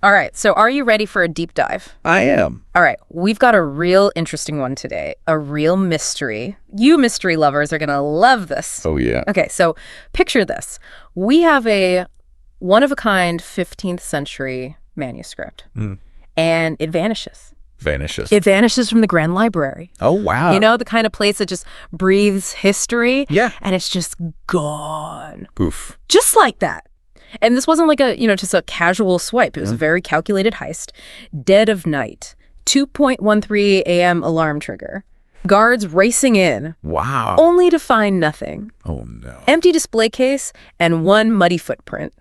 All right, so are you ready for a deep dive? I am. All right, we've got a real interesting one today, a real mystery. You mystery lovers are going to love this. Oh, yeah. Okay, so picture this. We have a one-of-a-kind 15th century manuscript, and it vanishes. Vanishes. It vanishes from the Grand Library. Oh, wow. You know, the kind of place that just breathes history? Yeah. And it's just gone. Poof. Just like that. And this wasn't like just a casual swipe. It was a very calculated heist. Dead of night. 2:13 a.m. alarm trigger. Guards racing in. Wow. Only to find nothing. Oh, no. Empty display case and one muddy footprint.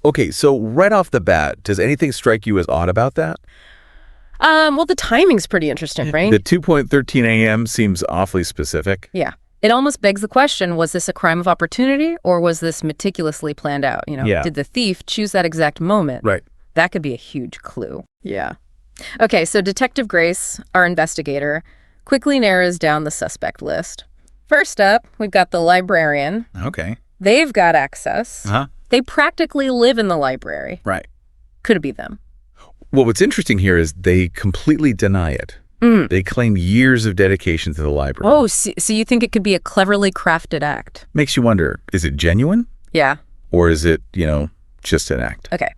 Okay, so right off the bat, does anything strike you as odd about that? Well, the timing's pretty interesting, right? The 2:13 a.m. seems awfully specific. Yeah. It almost begs the question, was this a crime of opportunity or was this meticulously planned out? Did the thief choose that exact moment? Right. That could be a huge clue. Yeah. Okay, so Detective Grace, our investigator, quickly narrows down the suspect list. First up, we've got the librarian. Okay. They've got access. Uh-huh. They practically live in the library. Right. Could it be them? Well, what's interesting here is they completely deny it. They claim years of dedication to the library. Oh, so you think it could be a cleverly crafted act? Makes you wonder, is it genuine? Yeah. Or is it, just an act? Okay.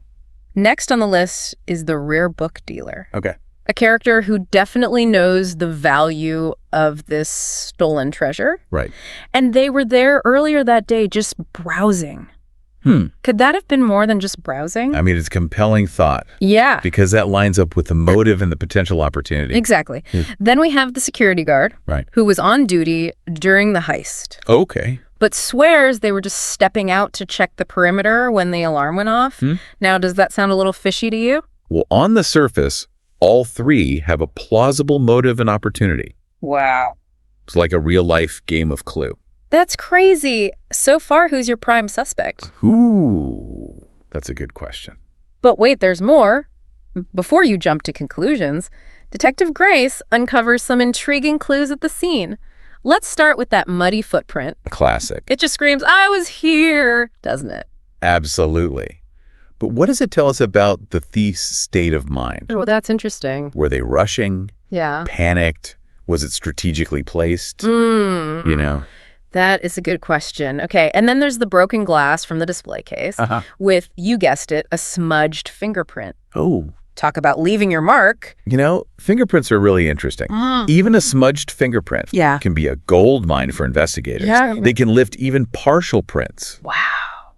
Next on the list is the rare book dealer. Okay. A character who definitely knows the value of this stolen treasure. Right. And they were there earlier that day just browsing. Could that have been more than just browsing? I mean, it's a compelling thought. Yeah. Because that lines up with the motive and the potential opportunity. Exactly. Then we have the security guard, Right. who was on duty during the heist, Okay. but swears they were just stepping out to check the perimeter when the alarm went off. Now, does that sound a little fishy to you? Well, on the surface, all three have a plausible motive and opportunity. Wow. It's like a real-life game of Clue. That's crazy. So far, who's your prime suspect? Ooh, that's a good question. But wait, there's more. Before you jump to conclusions, Detective Grace uncovers some intriguing clues at the scene. Let's start with that muddy footprint. Classic. It just screams, I was here, doesn't it? Absolutely. But what does it tell us about the thief's state of mind? Oh, that's interesting. Were they rushing? Yeah. Panicked? Was it strategically placed? That is a good question. Okay, and then there's the broken glass from the display case with, you guessed it, a smudged fingerprint. Oh. Talk about leaving your mark. Fingerprints are really interesting. Even a smudged fingerprint can be a gold mine for investigators. Yeah. They can lift even partial prints. Wow.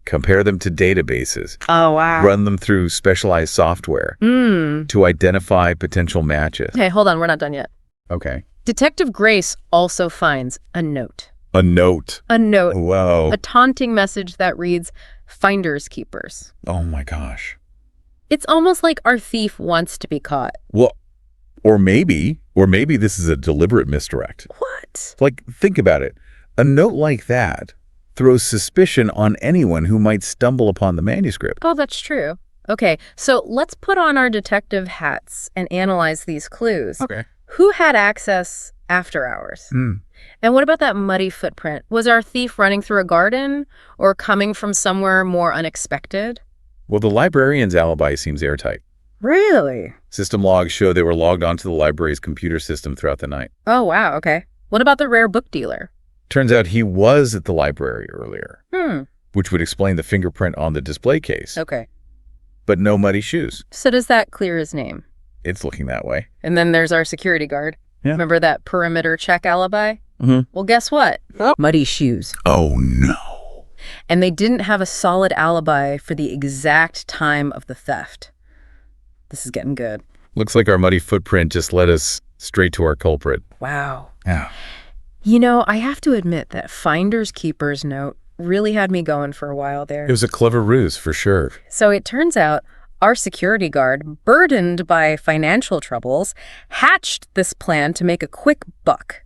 Compare them to databases. Oh, wow. Run them through specialized software to identify potential matches. Hey, hold on, we're not done yet. Okay. Detective Grace also finds a note. A note. A note. Whoa. A taunting message that reads, "Finders keepers." Oh my gosh. It's almost like our thief wants to be caught. Well, or maybe this is a deliberate misdirect. What? Like, think about it. A note like that throws suspicion on anyone who might stumble upon the manuscript. Oh, that's true. Okay, so let's put on our detective hats and analyze these clues. Okay. Who had access after hours? And what about that muddy footprint? Was our thief running through a garden or coming from somewhere more unexpected? Well, the librarian's alibi seems airtight. Really? System logs show they were logged onto the library's computer system throughout the night. Oh, wow, okay. What about the rare book dealer? Turns out he was at the library earlier, which would explain the fingerprint on the display case. Okay. But no muddy shoes. So does that clear his name? It's looking that way. And then there's our security guard. Yeah. Remember that perimeter check alibi? Well, guess what? Muddy shoes. Oh, no. And they didn't have a solid alibi for the exact time of the theft. This is getting good. Looks like our muddy footprint just led us straight to our culprit. Wow. Yeah. I have to admit that Finders Keepers note really had me going for a while there. It was a clever ruse, for sure. So it turns out our security guard, burdened by financial troubles, hatched this plan to make a quick buck.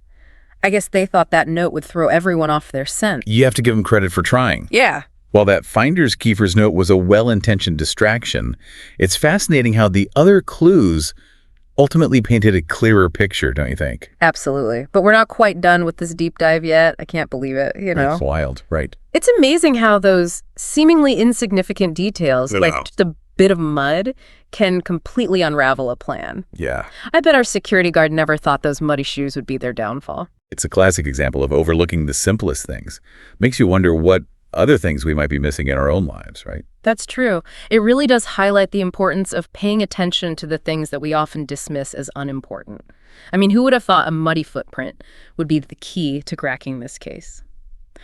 I guess they thought that note would throw everyone off their scent. You have to give him credit for trying. Yeah. While that Finders Keepers note was a well-intentioned distraction, it's fascinating how the other clues ultimately painted a clearer picture, don't you think? Absolutely. But we're not quite done with this deep dive yet. I can't believe it, It's wild, right? It's amazing how those seemingly insignificant details, like the bit of mud can completely unravel a plan. Yeah. I bet our security guard never thought those muddy shoes would be their downfall. It's a classic example of overlooking the simplest things. Makes you wonder what other things we might be missing in our own lives, right? That's true. It really does highlight the importance of paying attention to the things that we often dismiss as unimportant. I mean, who would have thought a muddy footprint would be the key to cracking this case?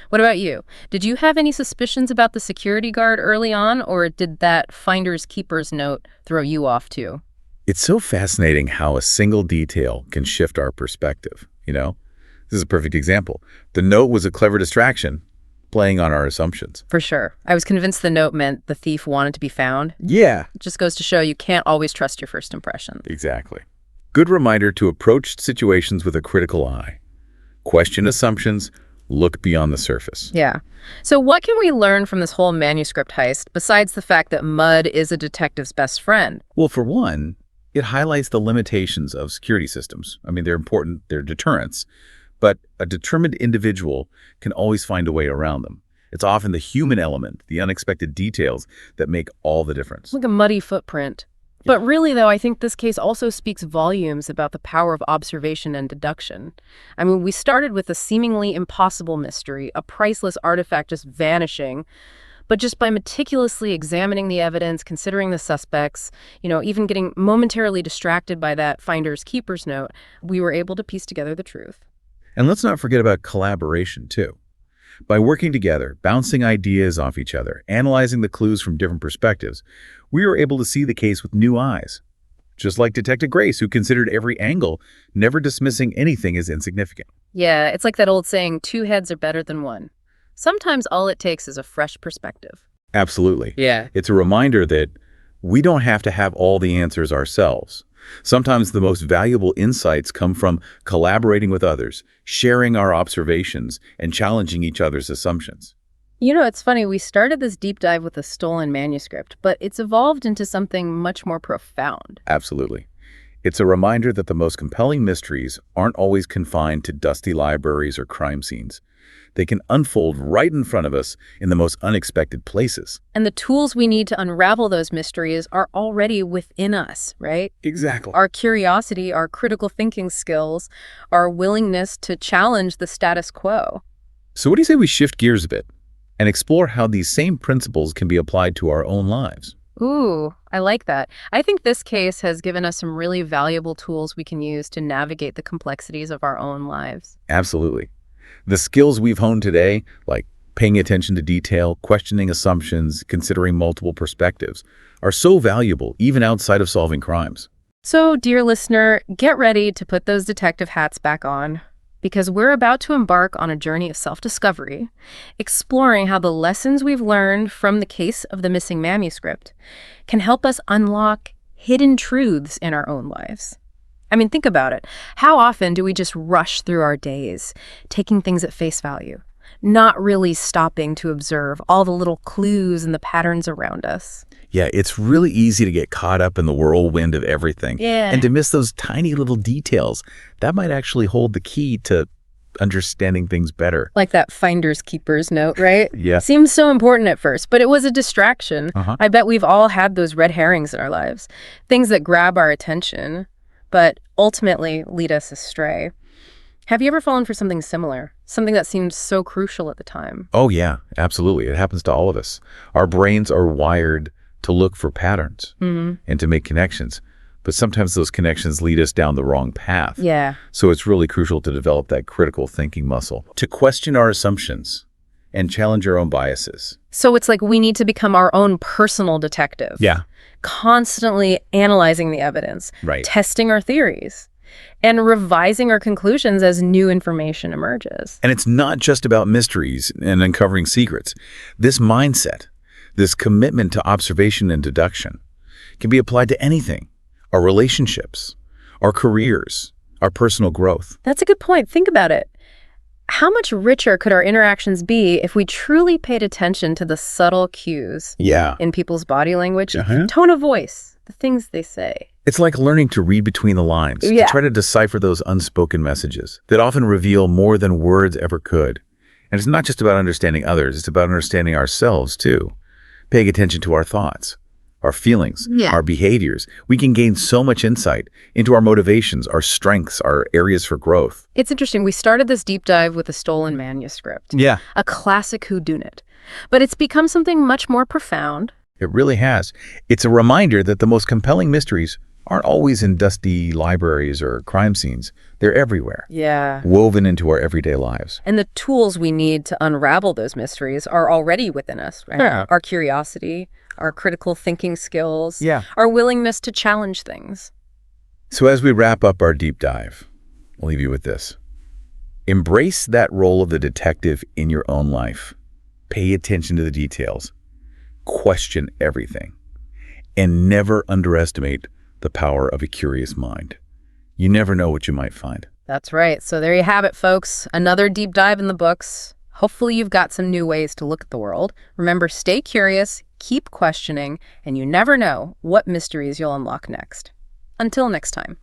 What about you? Did you have any suspicions about the security guard early on, or did that finder's keeper's note throw you off too? It's so fascinating how a single detail can shift our perspective, you know? This is a perfect example. The note was a clever distraction, playing on our assumptions. For sure. I was convinced the note meant the thief wanted to be found. Yeah. It just goes to show you can't always trust your first impression. Exactly. Good reminder to approach situations with a critical eye. Question assumptions, look beyond the surface. Yeah. So what can we learn from this whole manuscript heist, besides the fact that mud is a detective's best friend? Well, for one, it highlights the limitations of security systems. I mean, they're important, they're deterrents, but a determined individual can always find a way around them. It's often the human element, the unexpected details, that make all the difference. Like a muddy footprint. But really, though, I think this case also speaks volumes about the power of observation and deduction. I mean, we started with a seemingly impossible mystery, a priceless artifact just vanishing, but just by meticulously examining the evidence, considering the suspects, even getting momentarily distracted by that finder's keeper's note, we were able to piece together the truth. And let's not forget about collaboration, too. By working together, bouncing ideas off each other, analyzing the clues from different perspectives, we were able to see the case with new eyes. Just like Detective Grace, who considered every angle, never dismissing anything as insignificant. Yeah, it's like that old saying, 2 heads are better than 1. Sometimes all it takes is a fresh perspective. Absolutely. Yeah. It's a reminder that we don't have to have all the answers ourselves. Sometimes the most valuable insights come from collaborating with others, sharing our observations, and challenging each other's assumptions. It's funny, we started this deep dive with a stolen manuscript, but it's evolved into something much more profound. Absolutely. It's a reminder that the most compelling mysteries aren't always confined to dusty libraries or crime scenes. They can unfold right in front of us in the most unexpected places. And the tools we need to unravel those mysteries are already within us, right? Exactly. Our curiosity, our critical thinking skills, our willingness to challenge the status quo. So what do you say we shift gears a bit and explore how these same principles can be applied to our own lives? Ooh, I like that. I think this case has given us some really valuable tools we can use to navigate the complexities of our own lives. Absolutely. The skills we've honed today, like paying attention to detail, questioning assumptions, considering multiple perspectives, are so valuable even outside of solving crimes. So, dear listener, get ready to put those detective hats back on, because we're about to embark on a journey of self-discovery, exploring how the lessons we've learned from the case of the missing manuscript can help us unlock hidden truths in our own lives. I mean, think about it. How often do we just rush through our days, taking things at face value, not really stopping to observe all the little clues and the patterns around us? Yeah, it's really easy to get caught up in the whirlwind of everything. Yeah. And to miss those tiny little details that might actually hold the key to understanding things better. Like that finder's keeper's note, right? Yeah. Seems so important at first, but it was a distraction. Uh-huh. I bet we've all had those red herrings in our lives, things that grab our attention, but ultimately lead us astray. Have you ever fallen for something similar? Something that seemed so crucial at the time? Oh, yeah, absolutely. It happens to all of us. Our brains are wired to look for patterns and to make connections. But sometimes those connections lead us down the wrong path. Yeah. So it's really crucial to develop that critical thinking muscle, to question our assumptions and challenge our own biases. So it's like we need to become our own personal detective. Yeah. Constantly analyzing the evidence, Right. testing our theories, and revising our conclusions as new information emerges. And it's not just about mysteries and uncovering secrets. This mindset, this commitment to observation and deduction, can be applied to anything. Our relationships, our careers, our personal growth. That's a good point. Think about it. How much richer could our interactions be if we truly paid attention to the subtle cues Yeah. in people's body language, Uh-huh. tone of voice, the things they say? It's like learning to read between the lines, Yeah. to try to decipher those unspoken messages that often reveal more than words ever could. And it's not just about understanding others, it's about understanding ourselves too, paying attention to our thoughts, our feelings, Yeah. our behaviors. We can gain so much insight into our motivations, our strengths, our areas for growth. It's interesting. We started this deep dive with a stolen manuscript, Yeah, a classic whodunit. But it's become something much more profound. it really has. It's a reminder that the most compelling mysteries aren't always in dusty libraries or crime scenes. They're everywhere, Yeah. woven into our everyday lives. And the tools we need to unravel those mysteries are already within us, right? Yeah. Our curiosity, our critical thinking skills, Yeah. our willingness to challenge things. So as we wrap up our deep dive, I'll leave you with this. Embrace that role of the detective in your own life. Pay attention to the details. Question everything. And never underestimate the power of a curious mind. You never know what you might find. That's right. So there you have it, folks. Another deep dive in the books. Hopefully you've got some new ways to look at the world. Remember, stay curious, keep questioning, and you never know what mysteries you'll unlock next. Until next time.